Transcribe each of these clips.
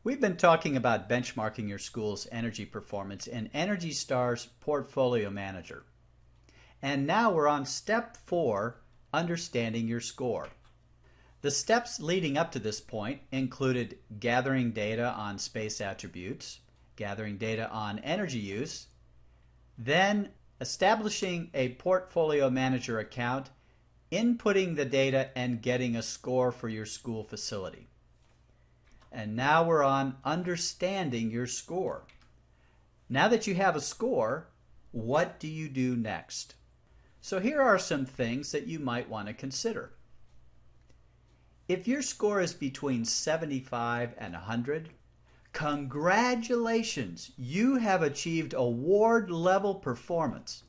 We've been talking about benchmarking your school's energy performance in Energy Star's Portfolio Manager. And now we're on step 4, understanding your score. The steps leading up to this point included gathering data on space attributes, gathering data on energy use, then establishing a Portfolio Manager account, inputting the data, and getting a score for your school facility. And now we're on understanding your score. Now that you have a score, what do you do next? So here are some things that you might want to consider. If your score is between 75 and 100, congratulations! You have achieved award level performance.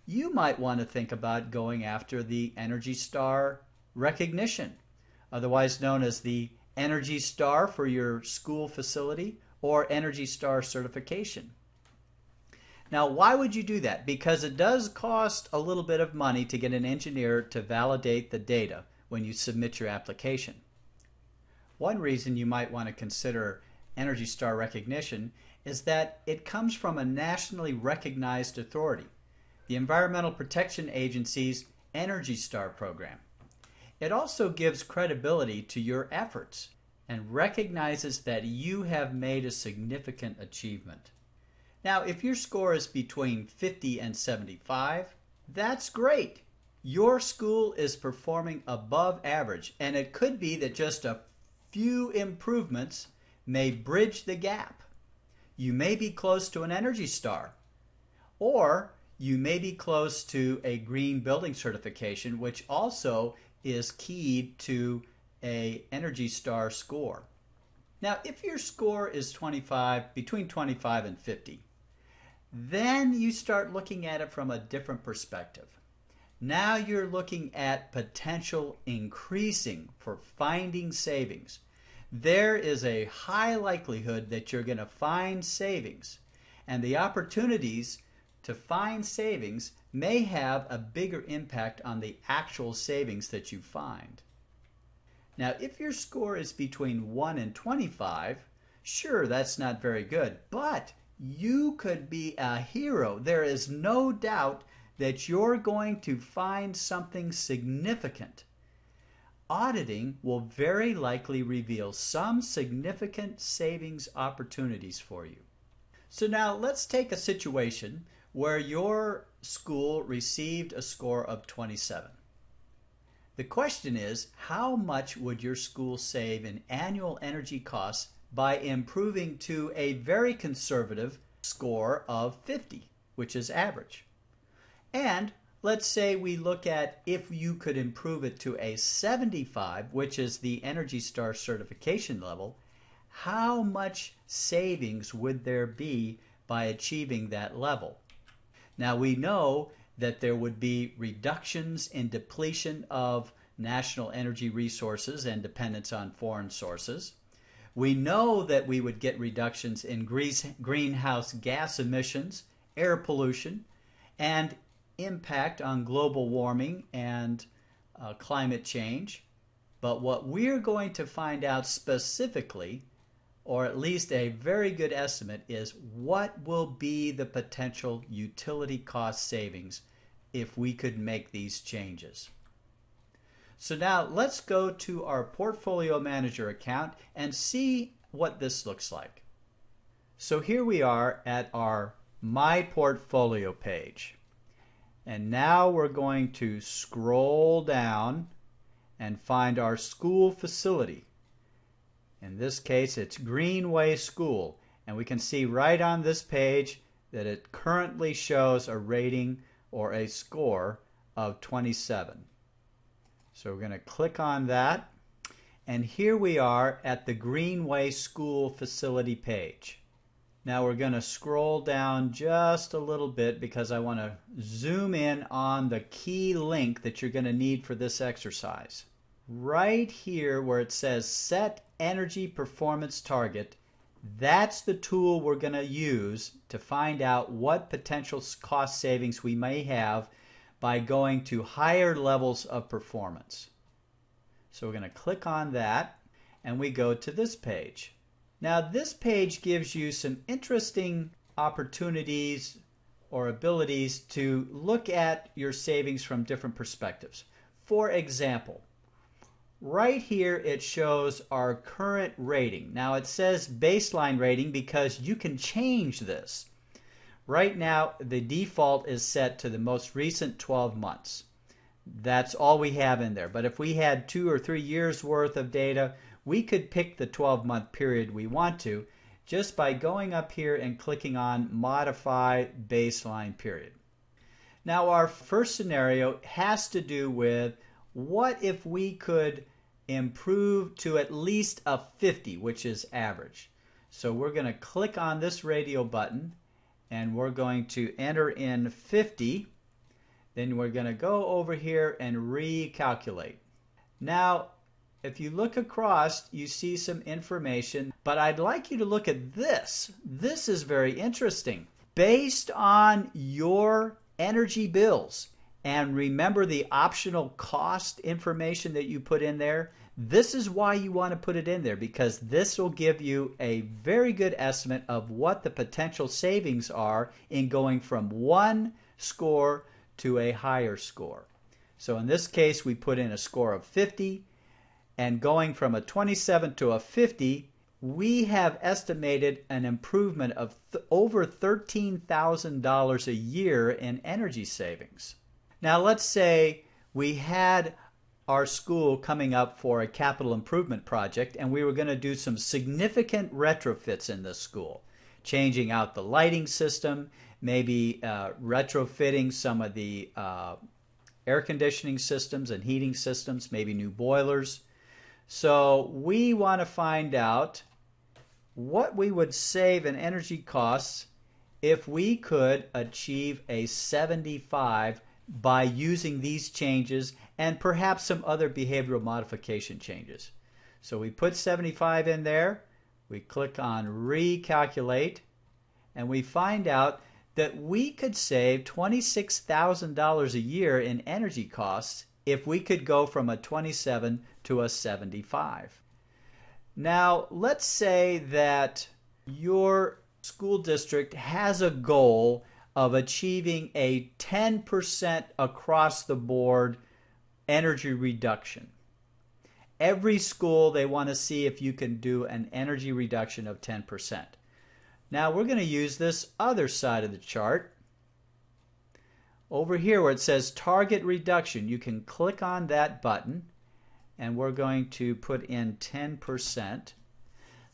You might want to think about going after the Energy Star recognition, otherwise known as the Energy Star for your school facility or Energy Star certification. Now, why would you do that? Because it does cost a little bit of money to get an engineer to validate the data when you submit your application. One reason you might want to consider Energy Star recognition is that it comes from a nationally recognized authority, the Environmental Protection Agency's Energy Star program. It also gives credibility to your efforts and recognizes that you have made a significant achievement. Now, if your score is between 50 and 75, that's great. Your school is performing above average, and it could be that just a few improvements may bridge the gap. You may be close to an Energy Star, or you may be close to a green building certification, which also is keyed to a Energy Star score. Now, if your score is between 25 and 50, then you start looking at it from a different perspective. Now you're looking at potential increasing for finding savings. There is a high likelihood that you're going to find savings, and the opportunities to find savings may have a bigger impact on the actual savings that you find. Now, if your score is between 1 and 25, sure, that's not very good, but you could be a hero. There is no doubt that you're going to find something significant. Auditing will very likely reveal some significant savings opportunities for you. So now let's take a situation where your school received a score of 27. The question is, how much would your school save in annual energy costs by improving to a very conservative score of 50, which is average? And let's say we look at if you could improve it to a 75, which is the Energy Star certification level, how much savings would there be by achieving that level? Now, we know that there would be reductions in depletion of national energy resources and dependence on foreign sources. We know that we would get reductions in greenhouse gas emissions, air pollution, and impact on global warming and climate change. But what we're going to find out specifically, or at least a very good estimate, is what will be the potential utility cost savings if we could make these changes. So now let's go to our Portfolio Manager account and see what this looks like. So here we are at our My Portfolio page. And now we're going to scroll down and find our school facility. In this case, it's Greenway School. And we can see right on this page that it currently shows a rating or a score of 27. So we're going to click on that. And here we are at the Greenway School facility page. Now we're going to scroll down just a little bit because I want to zoom in on the key link that you're going to need for this exercise. Right here where it says Set Energy Performance Target, that's the tool we're going to use to find out what potential cost savings we may have by going to higher levels of performance. So we're going to click on that and we go to this page. Now this page gives you some interesting opportunities or abilities to look at your savings from different perspectives. For example, right here it shows our current rating. Now it says baseline rating because you can change this. Right now the default is set to the most recent 12 months. That's all we have in there. But if we had 2 or 3 years worth of data, we could pick the 12-month period we want to just by going up here and clicking on Modify Baseline Period. Now our first scenario has to do with what if we could improve to at least a 50, which is average. So we're going to click on this radio button and we're going to enter in 50. Then we're going to go over here and recalculate. Now if you look across, you see some information, but I'd like you to look at this. This is very interesting. Based on your energy bills, and remember the optional cost information that you put in there, this is why you want to put it in there, because this will give you a very good estimate of what the potential savings are in going from one score to a higher score. So in this case, we put in a score of 50. And going from a 27 to a 50, we have estimated an improvement of over $13,000 a year in energy savings. Now let's say we had our school coming up for a capital improvement project and we were going to do some significant retrofits in this school. Changing out the lighting system, maybe retrofitting some of the air conditioning systems and heating systems, maybe new boilers. So we want to find out what we would save in energy costs if we could achieve a 75 by using these changes and perhaps some other behavioral modification changes. So we put 75 in there, we click on recalculate, and we find out that we could save $26,000 a year in energy costs if we could go from a 27 to a 75. Now, let's say that your school district has a goal of achieving a 10% across the board energy reduction. Every school, they want to see if you can do an energy reduction of 10%. Now, we're going to use this other side of the chart. Over here where it says target reduction, you can click on that button and we're going to put in 10%.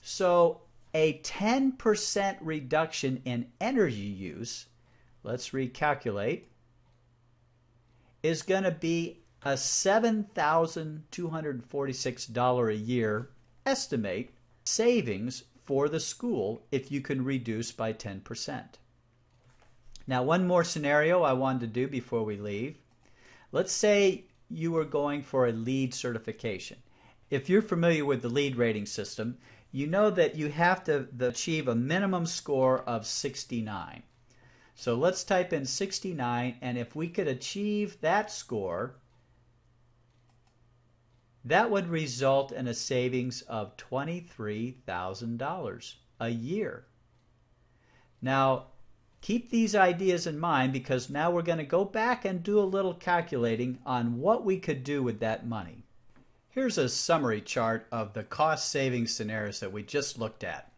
So a 10% reduction in energy use, let's recalculate, is going to be a $7,246 a year estimate savings for the school if you can reduce by 10%. Now, one more scenario I wanted to do before we leave. Let's say you were going for a LEED certification. If you're familiar with the LEED rating system, you know that you have to achieve a minimum score of 69. So let's type in 69, and if we could achieve that score, that would result in a savings of $23,000 a year. Now, keep these ideas in mind because now we're going to go back and do a little calculating on what we could do with that money. Here's a summary chart of the cost savings scenarios that we just looked at.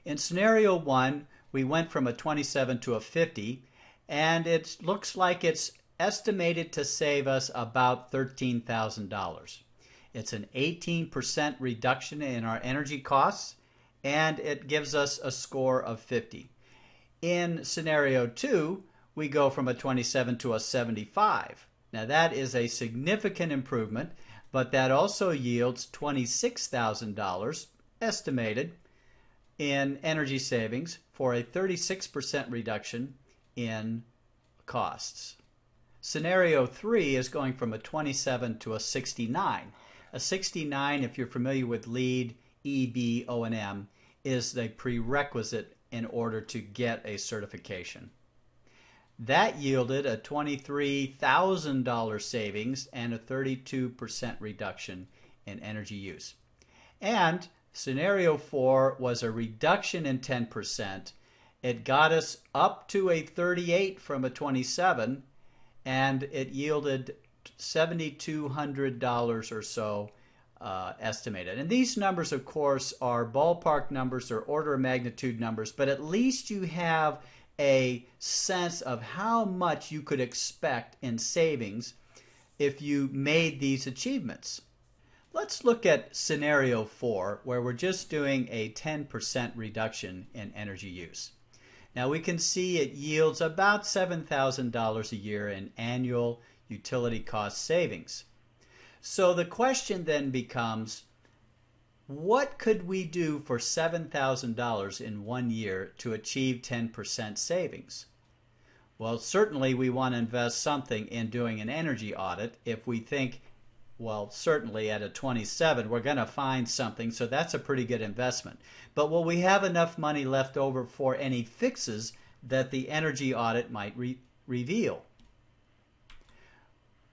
In scenario 1, we went from a 27 to a 50, and it looks like it's estimated to save us about $13,000. It's an 18% reduction in our energy costs, and it gives us a score of 50. In scenario 2, we go from a 27 to a 75. Now that is a significant improvement, but that also yields $26,000 estimated in energy savings for a 36% reduction in costs. Scenario 3 is going from a 27 to a 69. A 69, if you're familiar with LEED, EB, O&M, is the prerequisite in order to get a certification. That yielded a $23,000 savings and a 32% reduction in energy use. And Scenario 4 was a reduction in 10%. It got us up to a 38 from a 27, and it yielded $7,200 or so estimated. And these numbers, of course, are ballpark numbers or order of magnitude numbers, but at least you have a sense of how much you could expect in savings if you made these achievements. Let's look at scenario 4, where we're just doing a 10% reduction in energy use. Now we can see it yields about $7,000 a year in annual utility cost savings. So the question then becomes, what could we do for $7,000 in 1 year to achieve 10% savings? Well, certainly we want to invest something in doing an energy audit. If we think, well, certainly at a 27, we're going to find something, so that's a pretty good investment. But will we have enough money left over for any fixes that the energy audit might reveal?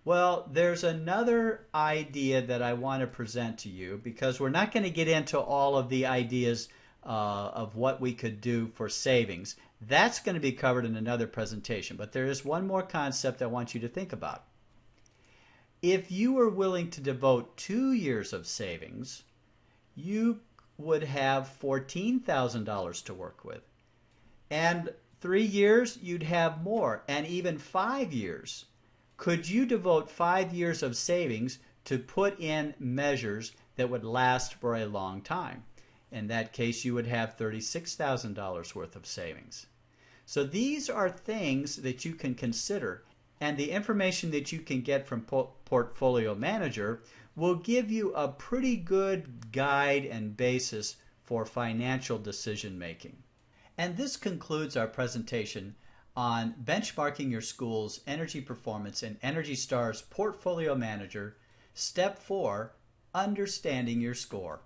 Well, there's another idea that I want to present to you, because we're not going to get into all of the ideas of what we could do for savings. That's going to be covered in another presentation, but there is one more concept I want you to think about. If you were willing to devote 2 years of savings, you would have $14,000 to work with. And 3 years, you'd have more, and even 5 years. Could you devote 5 years of savings to put in measures that would last for a long time? In that case, you would have $36,000 worth of savings. So these are things that you can consider, and the information that you can get from Portfolio Manager will give you a pretty good guide and basis for financial decision making. And this concludes our presentation on benchmarking your school's energy performance in Energy Star's Portfolio Manager, Step 4, Understanding Your Score.